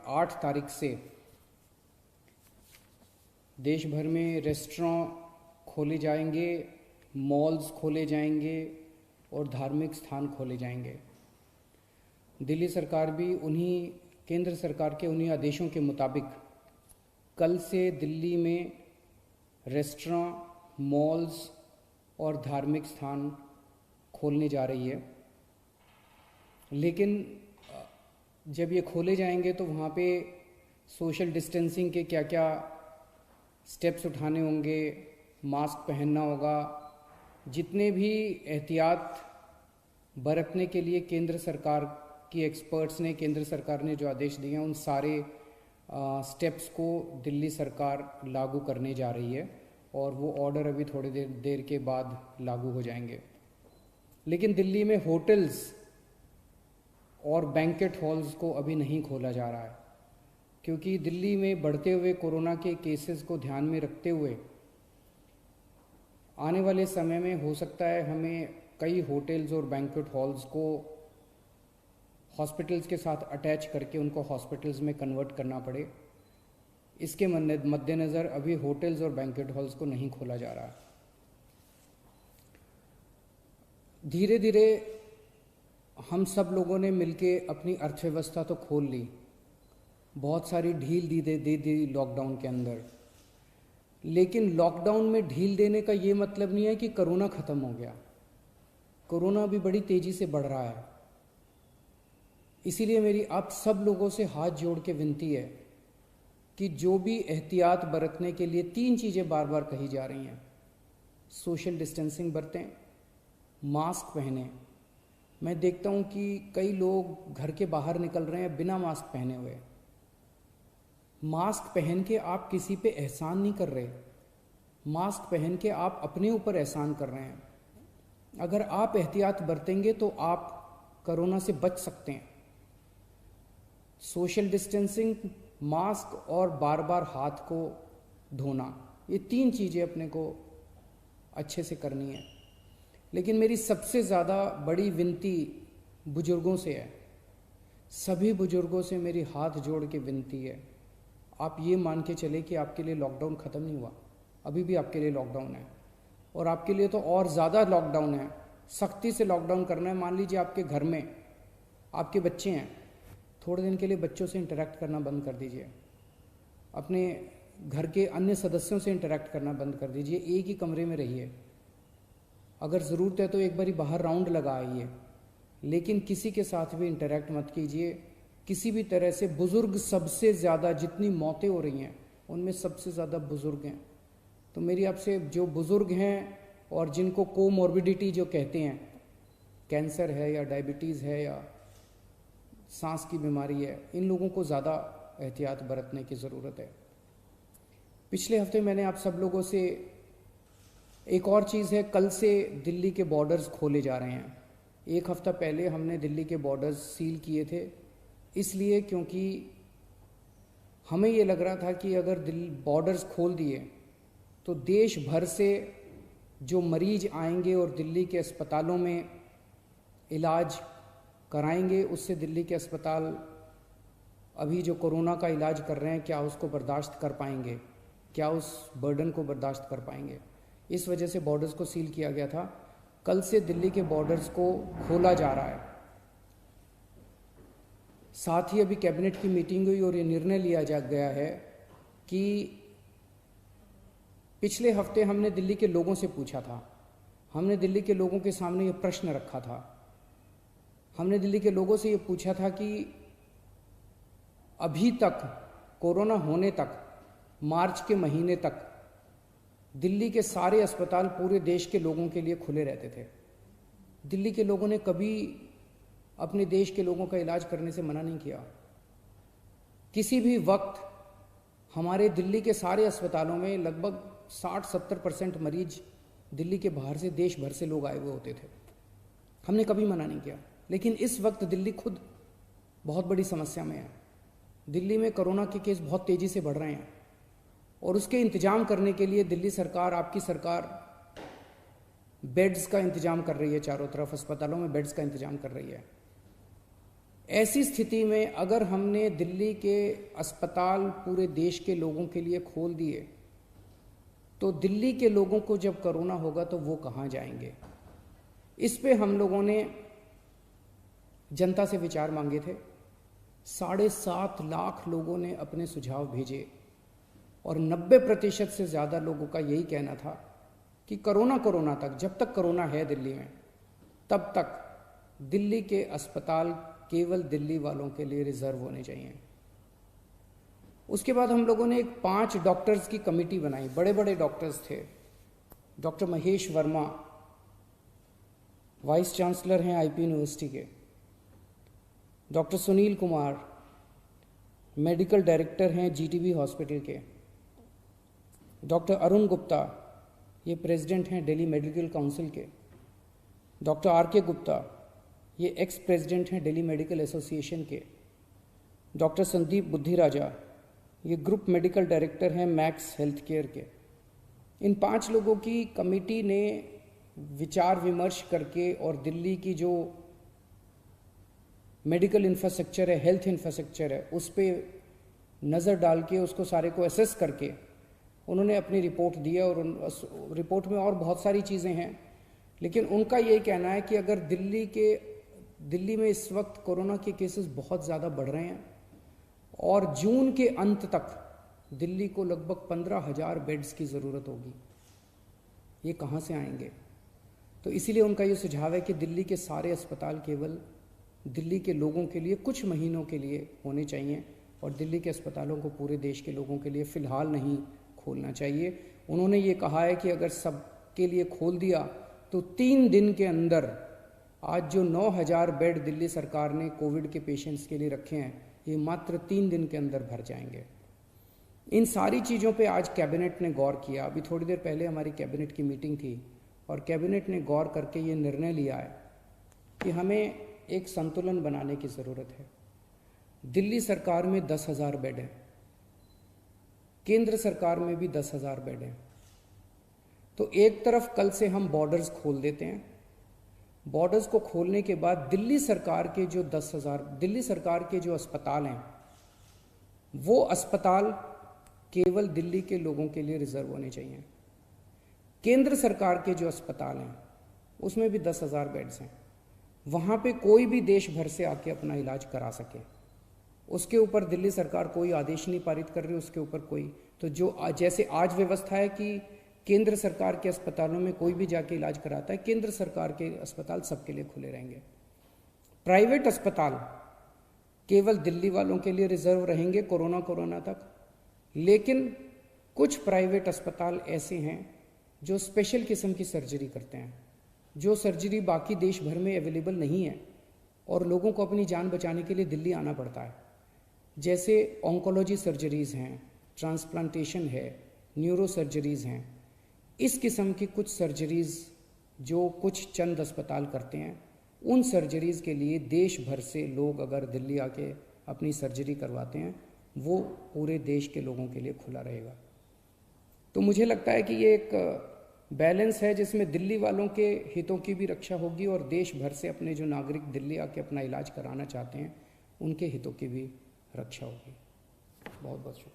8 तारीख से देश भर में रेस्टोरेंट खोले जाएंगे, मॉल्स खोले जाएंगे और धार्मिक स्थान खोले जाएंगे। दिल्ली सरकार भी केंद्र सरकार के उन्हीं आदेशों के मुताबिक कल से दिल्ली में रेस्टोरेंट, मॉल्स और धार्मिक स्थान खोलने जा रही है। लेकिन जब ये खोले जाएंगे तो वहाँ पे सोशल डिस्टेंसिंग के क्या क्या स्टेप्स उठाने होंगे, मास्क पहनना होगा, जितने भी एहतियात बरतने के लिए केंद्र सरकार की एक्सपर्ट्स ने, केंद्र सरकार ने जो आदेश दिए हैं, उन सारे स्टेप्स को दिल्ली सरकार लागू करने जा रही है और वो ऑर्डर अभी थोड़ी देर के बाद लागू हो जाएंगे। लेकिन दिल्ली में होटल्स और बैंकेट हॉल्स को अभी नहीं खोला जा रहा है, क्योंकि दिल्ली में बढ़ते हुए कोरोना के केसेस को ध्यान में रखते हुए आने वाले समय में हो सकता है हमें कई होटल्स और बैंकेट हॉल्स को हॉस्पिटल्स के साथ अटैच करके उनको हॉस्पिटल्स में कन्वर्ट करना पड़े। इसके मद्देनज़र अभी होटल्स और बैंकेट हॉल्स को नहीं खोला जा रहा। धीरे धीरे हम सब लोगों ने मिलके अपनी अर्थव्यवस्था तो खोल ली, बहुत सारी ढील दे दी लॉकडाउन के अंदर। लेकिन लॉकडाउन में ढील देने का ये मतलब नहीं है कि कोरोना ख़त्म हो गया। कोरोना अभी बड़ी तेज़ी से बढ़ रहा है। इसीलिए मेरी आप सब लोगों से हाथ जोड़ के विनती है कि जो भी एहतियात बरतने के लिए 3 चीज़ें बार बार कही जा रही हैं, सोशल डिस्टेंसिंग बरतें, मास्क पहने। मैं देखता हूँ कि कई लोग घर के बाहर निकल रहे हैं बिना मास्क पहने हुए। मास्क पहन के आप किसी पे एहसान नहीं कर रहे, मास्क पहन के आप अपने ऊपर एहसान कर रहे हैं। अगर आप एहतियात बरतेंगे तो आप कोरोना से बच सकते हैं। सोशल डिस्टेंसिंग, मास्क और बार बार हाथ को धोना, ये 3 चीज़ें अपने को अच्छे से करनी है। लेकिन मेरी सबसे ज़्यादा बड़ी विनती बुजुर्गों से है। सभी बुजुर्गों से मेरी हाथ जोड़ के विनती है, आप ये मान के चले कि आपके लिए लॉकडाउन ख़त्म नहीं हुआ, अभी भी आपके लिए लॉकडाउन है और आपके लिए तो और ज़्यादा लॉकडाउन है। सख्ती से लॉकडाउन करना है। मान लीजिए आपके घर में आपके बच्चे हैं, थोड़े दिन के लिए बच्चों से इंटरेक्ट करना बंद कर दीजिए, अपने घर के अन्य सदस्यों से इंटरेक्ट करना बंद कर दीजिए, एक ही कमरे में रहिए। अगर ज़रूरत है तो एक बारी बाहर राउंड लगा आइए, लेकिन किसी के साथ भी इंटरेक्ट मत कीजिए किसी भी तरह से। बुज़ुर्ग सबसे ज़्यादा, जितनी मौतें हो रही हैं उनमें सबसे ज़्यादा बुज़ुर्ग हैं। तो मेरी आपसे, जो बुज़ुर्ग हैं और जिनको कोमॉर्बिडिटी जो कहते हैं, कैंसर है या डायबिटीज़ है या सांस की बीमारी है, इन लोगों को ज़्यादा एहतियात बरतने की ज़रूरत है। पिछले हफ्ते मैंने आप सब लोगों से एक और चीज़ है, कल से दिल्ली के बॉर्डर्स खोले जा रहे हैं। 1 हफ्ता पहले हमने दिल्ली के बॉर्डर्स सील किए थे, इसलिए क्योंकि हमें ये लग रहा था कि अगर बॉर्डर्स खोल दिए तो देश भर से जो मरीज आएंगे और दिल्ली के अस्पतालों में इलाज कराएंगे, उससे दिल्ली के अस्पताल अभी जो कोरोना का इलाज कर रहे हैं, क्या उसको बर्दाश्त कर पाएंगे, क्या उस बर्डन को बर्दाश्त कर पाएंगे। इस वजह से बॉर्डर्स को सील किया गया था। कल से दिल्ली के बॉर्डर्स को खोला जा रहा है। साथ ही अभी कैबिनेट की मीटिंग हुई और ये निर्णय लिया गया है कि पिछले हफ्ते हमने दिल्ली के लोगों से पूछा था, हमने दिल्ली के लोगों के सामने ये प्रश्न रखा था, हमने दिल्ली के लोगों से ये पूछा था कि अभी तक कोरोना होने तक, मार्च के महीने तक दिल्ली के सारे अस्पताल पूरे देश के लोगों के लिए खुले रहते थे। दिल्ली के लोगों ने कभी अपने देश के लोगों का इलाज करने से मना नहीं किया। किसी भी वक्त हमारे दिल्ली के सारे अस्पतालों में लगभग 60-70% मरीज दिल्ली के बाहर से, देश भर से लोग आए हुए होते थे। हमने कभी मना नहीं किया। लेकिन इस वक्त दिल्ली खुद बहुत बड़ी समस्या में है। दिल्ली में कोरोना के केस बहुत तेज़ी से बढ़ रहे हैं और उसके इंतजाम करने के लिए दिल्ली सरकार, आपकी सरकार, बेड्स का इंतजाम कर रही है। चारों तरफ अस्पतालों में बेड्स का इंतजाम कर रही है। ऐसी स्थिति में अगर हमने दिल्ली के अस्पताल पूरे देश के लोगों के लिए खोल दिए, तो दिल्ली के लोगों को जब कोरोना होगा तो वो कहाँ जाएंगे? इस पे हम लोगों ने जनता से विचार मांगे थे। 7.5 लाख लोगों ने अपने सुझाव भेजे और 90% से ज़्यादा लोगों का यही कहना था कि कोरोना तक, जब तक कोरोना है दिल्ली में, तब तक दिल्ली के अस्पताल केवल दिल्ली वालों के लिए रिजर्व होने चाहिए। उसके बाद हम लोगों ने एक 5 डॉक्टर्स की कमेटी बनाई। बड़े बड़े डॉक्टर्स थे। Doctor Mahesh Verma vice chancellor हैं आईपी यूनिवर्सिटी के, doctor Sunil Kumar medical director हैं जीटीबी हॉस्पिटल के, डॉक्टर अरुण गुप्ता ये प्रेसिडेंट हैं दिल्ली मेडिकल काउंसिल के, डॉक्टर आर.के. गुप्ता ये एक्स प्रेसिडेंट हैं दिल्ली मेडिकल एसोसिएशन के, डॉक्टर संदीप बुद्धिराजा ये ग्रुप मेडिकल डायरेक्टर हैं मैक्स हेल्थ केयर के। इन 5 लोगों की कमेटी ने विचार विमर्श करके और दिल्ली की जो मेडिकल इंफ्रास्ट्रक्चर है, हेल्थ इंफ्रास्ट्रक्चर है, उस पर नज़र डाल के उसको सारे को एसेस करके उन्होंने अपनी रिपोर्ट दी है। और उन रिपोर्ट में और बहुत सारी चीज़ें हैं, लेकिन उनका ये कहना है कि अगर दिल्ली में इस वक्त कोरोना के केसेस बहुत ज़्यादा बढ़ रहे हैं और जून के अंत तक दिल्ली को लगभग 15,000 बेड्स की ज़रूरत होगी। ये कहाँ से आएंगे? तो इसीलिए उनका ये सुझाव है कि दिल्ली के सारे अस्पताल केवल दिल्ली के लोगों के लिए कुछ महीनों के लिए होने चाहिए और दिल्ली के अस्पतालों को पूरे देश के लोगों के लिए फ़िलहाल नहीं खोलना चाहिए। उन्होंने ये कहा है कि अगर सबके लिए खोल दिया तो 3 दिन के अंदर आज जो 9,000 बेड दिल्ली सरकार ने कोविड के पेशेंट्स के लिए रखे हैं, ये मात्र 3 दिन के अंदर भर जाएंगे। इन सारी चीज़ों पे आज कैबिनेट ने गौर किया। अभी थोड़ी देर पहले हमारी कैबिनेट की मीटिंग थी और कैबिनेट ने गौर करके ये निर्णय लिया है कि हमें एक संतुलन बनाने की ज़रूरत है। दिल्ली सरकार में 10,000 बेड हैं, केंद्र सरकार में भी 10,000 बेड हैं। तो एक तरफ कल से हम बॉर्डर्स खोल देते हैं। बॉर्डर्स को खोलने के बाद दिल्ली सरकार के जो 10,000 दिल्ली सरकार के जो अस्पताल हैं, वो अस्पताल केवल दिल्ली के लोगों के लिए रिजर्व होने चाहिए। केंद्र सरकार के जो अस्पताल हैं उसमें भी 10,000 बेड्स हैं। वहाँ पे कोई भी देश भर से आके अपना इलाज करा सके, उसके ऊपर दिल्ली सरकार कोई आदेश नहीं पारित कर रही, उसके ऊपर कोई तो जो जैसे आज व्यवस्था है कि केंद्र सरकार के अस्पतालों में कोई भी जाके इलाज कराता है, केंद्र सरकार के अस्पताल सबके लिए खुले रहेंगे। प्राइवेट अस्पताल केवल दिल्ली वालों के लिए रिजर्व रहेंगे कोरोना तक। लेकिन कुछ प्राइवेट अस्पताल ऐसे हैं जो स्पेशल किस्म की सर्जरी करते हैं, जो सर्जरी बाकी देश भर में अवेलेबल नहीं है और लोगों को अपनी जान बचाने के लिए दिल्ली आना पड़ता है। जैसे ऑन्कोलॉजी सर्जरीज़ हैं, ट्रांसप्लांटेशन है, न्यूरो सर्जरीज़ हैं। इस किस्म की कुछ सर्जरीज़ जो कुछ चंद अस्पताल करते हैं, उन सर्जरीज़ के लिए देश भर से लोग अगर दिल्ली आके अपनी सर्जरी करवाते हैं, वो पूरे देश के लोगों के लिए खुला रहेगा। तो मुझे लगता है कि ये एक बैलेंस है जिसमें दिल्ली वालों के हितों की भी रक्षा होगी और देश भर से अपने जो नागरिक दिल्ली आके अपना इलाज कराना चाहते हैं, उनके हितों की भी रक्षा होगी। बहुत बहुत शुक्रिया।